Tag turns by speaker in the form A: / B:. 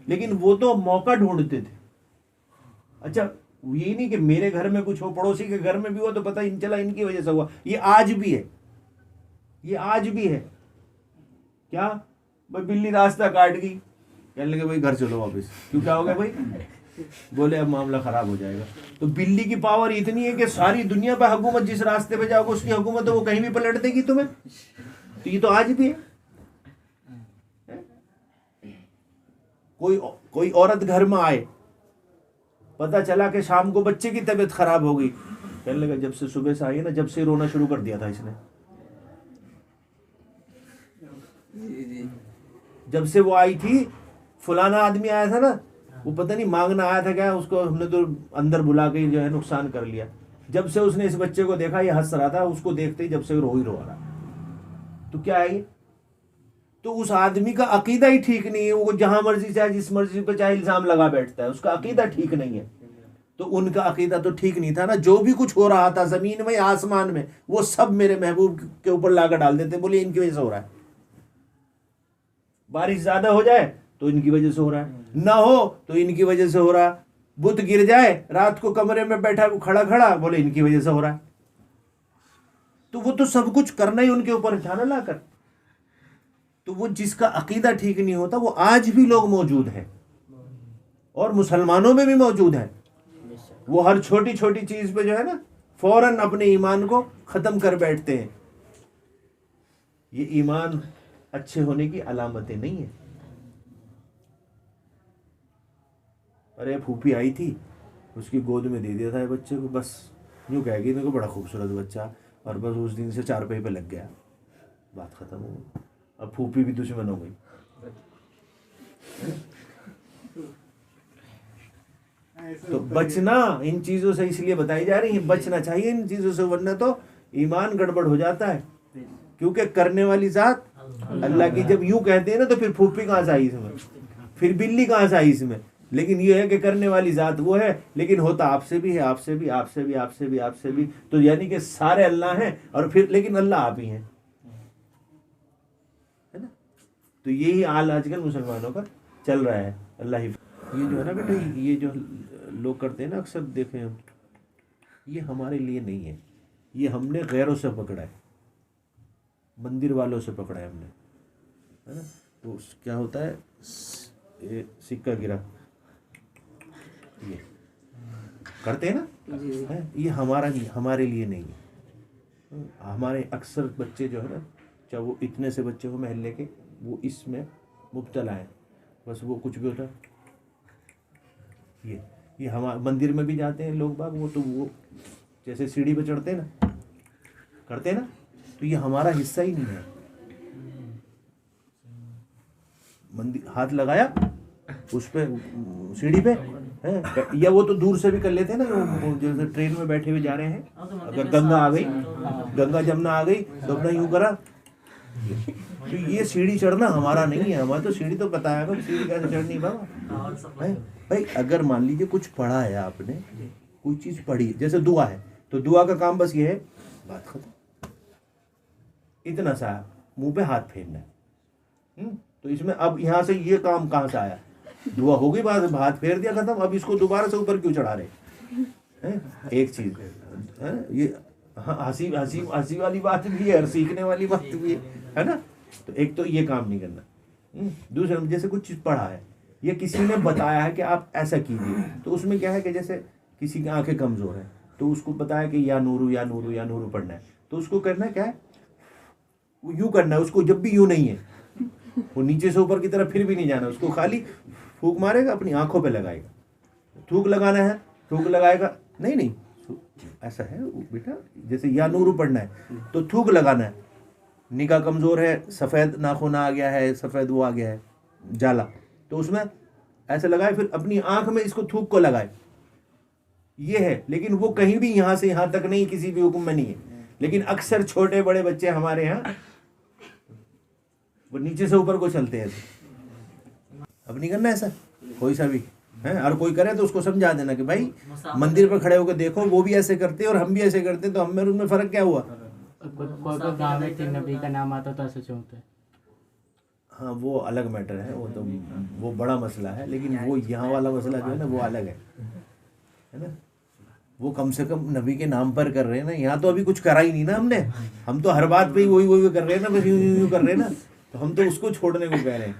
A: लेकिन वो तो मौका ढूंढते थे। अच्छा, ये नहीं कि मेरे घर में कुछ हो, पड़ोसी के घर में भी हो तो पता ही चला इनकी वजह से हुआ। ये आज भी है, ये आज भी है। क्या भाई, बिल्ली रास्ता काट गई, कहने लगे भाई घर चलो वापस। क्यों, क्या हो गया भाई? बोले अब मामला खराब हो जाएगा। तो बिल्ली की पावर इतनी है कि सारी दुनिया पर हुकूमत, जिस रास्ते पे जाओगे उसकी हुकूमत तो वो कहीं भी पलट देगी तुम्हें। तो ये तो आज भी है। कोई औरत घर में आए, पता चला कि शाम को बच्चे की तबीयत खराब हो गई, कहने लगा जब से सुबह से आई है ना, जब से रोना शुरू कर दिया था इसने। जब से वो आई थी, फलाना आदमी आया था ना, वो पता नहीं मांगना आया था क्या, उसको हमने तो अंदर बुला के जो है नुकसान कर लिया। जब से उसने इस बच्चे को देखा, ये हंस रहा था, उसको देखते ही जब से रो ही रो रहा। तो क्या है ये? तो उस आदमी का अकीदा ही ठीक नहीं है। वो जहां मर्जी चाहे जिस मर्जी पे चाहे इल्जाम लगा बैठता है, उसका अकीदा ठीक नहीं है। तो उनका अकीदा तो ठीक नहीं था ना। जो भी कुछ हो रहा था जमीन में आसमान में, वो सब मेरे महबूब के ऊपर लाकर डाल देते, बोले इनकी वजह से हो रहा है। बारिश ज्यादा हो जाए तो इनकी वजह से हो रहा है, ना हो तो इनकी वजह से हो रहा। बुत गिर जाए रात को कमरे में बैठा खड़ा खड़ा, बोले इनकी वजह से हो रहा है। तो वो तो सब कुछ करना ही उनके ऊपर जाना लाकर। तो वो जिसका अकीदा ठीक नहीं होता, वो आज भी लोग मौजूद हैं, और मुसलमानों में भी मौजूद है। वो हर छोटी छोटी चीज पे जो है ना, फौरन अपने ईमान को खत्म कर बैठते हैं। ये ईमान अच्छे होने की अलामतें नहीं है। अरे फूफी आई थी, उसकी गोद में दे दिया था बच्चे को, बस यूँ कहेगी मेरे को बड़ा खूबसूरत बच्चा, और बस उस दिन से चारपाई पे लग गया, बात खत्म हो गई। अब फूफी भी दुश्मन हो गई। तो बचना इन चीजों से इसलिए बताई जा रही है, बचना चाहिए इन चीजों से, वरना तो ईमान गड़बड़ हो जाता है। क्योंकि करने वाली जात अल्लाह की। जब यूं कहते हैं ना, तो फिर फूफी कहाँ से आई इसमें, फिर बिल्ली कहाँ से आई इसमें? लेकिन ये है कि करने वाली जात वो है, लेकिन होता आपसे भी है, आपसे भी, आपसे भी, आपसे भी, आपसे भी। तो यानी कि सारे अल्लाह हैं, और फिर लेकिन अल्लाह आप ही हैं, है ना? तो यही हाल आजकल मुसलमानों का चल रहा है। अल्लाह ही, ये जो है ना बेटा, ये जो लोग करते हैं ना अक्सर, देखें हम, ये हमारे लिए नहीं है। ये हमने गैरों से पकड़ा है, मंदिर वालों से पकड़ा है हमने, है ना? तो क्या होता है, ये सिक्का गिरा, ये करते हैं ना, है? ये हमारा नहीं, हमारे लिए नहीं है। हमारे अक्सर बच्चे जो है ना, चाहे वो इतने से बच्चे हो महल्ले के, वो इसमें मुब्तला है। बस वो कुछ भी होता है, ये हमारे मंदिर में भी जाते हैं लोग बाग, वो तो वो जैसे सीढ़ी पे चढ़ते हैं ना, करते हैं ना, तो ये हमारा हिस्सा ही नहीं है। मंदिर हाथ लगाया उस पे, सीढ़ी पे है, या वो तो दूर से भी कर लेते हैं ना, जैसे ट्रेन में बैठे हुए जा रहे हैं, अगर गंगा आ गई, गंगा जमुना आ गई, तो अपना यूं करा। तो ये सीढ़ी चढ़ना हमारा नहीं है। हमारा तो सीढ़ी तो पता है, सीढ़ी कैसे चढ़नी बाबा है भाई। अगर मान लीजिए कुछ पढ़ा है आपने, कोई चीज पढ़ी, जैसे दुआ है, तो दुआ का काम बस ये है, बात खत्म, इतना सा मुंह पे हाथ फेरना है। तो इसमें अब यहाँ से ये काम कहाँ से आया? दुआ हो गई, बात, हाथ फेर दिया, खत्म। अब इसको दोबारा से ऊपर क्यों चढ़ा रहे हैं? एक चीज है ये, हंसी हंसी हंसी वाली बात भी है और सीखने वाली बात भी है ना। तो एक तो ये काम नहीं करना। दूसरा, जैसे कुछ चीज पढ़ा है, ये किसी ने बताया है कि आप ऐसा कीजिए, तो उसमें क्या है कि जैसे किसी की आंखें कमजोर है, तो उसको पता है कि या नूरू या नूरू या नूरू पढ़ना है, तो उसको करना क्या है, यूं करना है उसको। जब भी यूं नहीं है, वो नीचे से ऊपर की तरफ फिर भी नहीं जाना, उसको खाली फूंक मारेगा, अपनी आंखों पे लगाएगा। थूक लगाना है, थूक लगाएगा, नहीं नहीं ऐसा है बेटा, जैसे या नूरू पढ़ना है तो थूक लगाना है। निगाह कमजोर है, सफेद नाखून आ गया है, सफेद वो आ गया है जाला, तो उसमें ऐसे लगाए, फिर अपनी आंख में इसको थूक को लगाए, ये है। लेकिन वो कहीं भी यहाँ से यहाँ तक नहीं, किसी भी हुक्म में नहीं है। लेकिन अक्सर छोटे बड़े बच्चे हमारे यहाँ वो नीचे से ऊपर को चलते हैं। अब नहीं करना ऐसा कोई सा भी है, और कोई करे तो उसको समझा देना कि भाई मंदिर पर खड़े होकर देखो, वो भी ऐसे करते हैं और हम भी ऐसे करते हैं, तो हम में उनमें फर्क क्या हुआ?
B: कोई गाँव में तीन नबी का नाम आता तो ऐसे चलते।
A: हाँ वो अलग मैटर है, वो तो वो बड़ा मसला है, लेकिन वो यहाँ वाला मसला जो है ना वो अलग है ना। वो कम से कम नबी के नाम पर कर रहे हैं ना, यहाँ तो अभी कुछ करा ही नहीं ना हमने, हम तो हर बात पे ही वही वही कर रहे हैं ना, बस यूं यूं यूं कर रहे हैं ना, तो हम तो उसको छोड़ने को कह रहे हैं।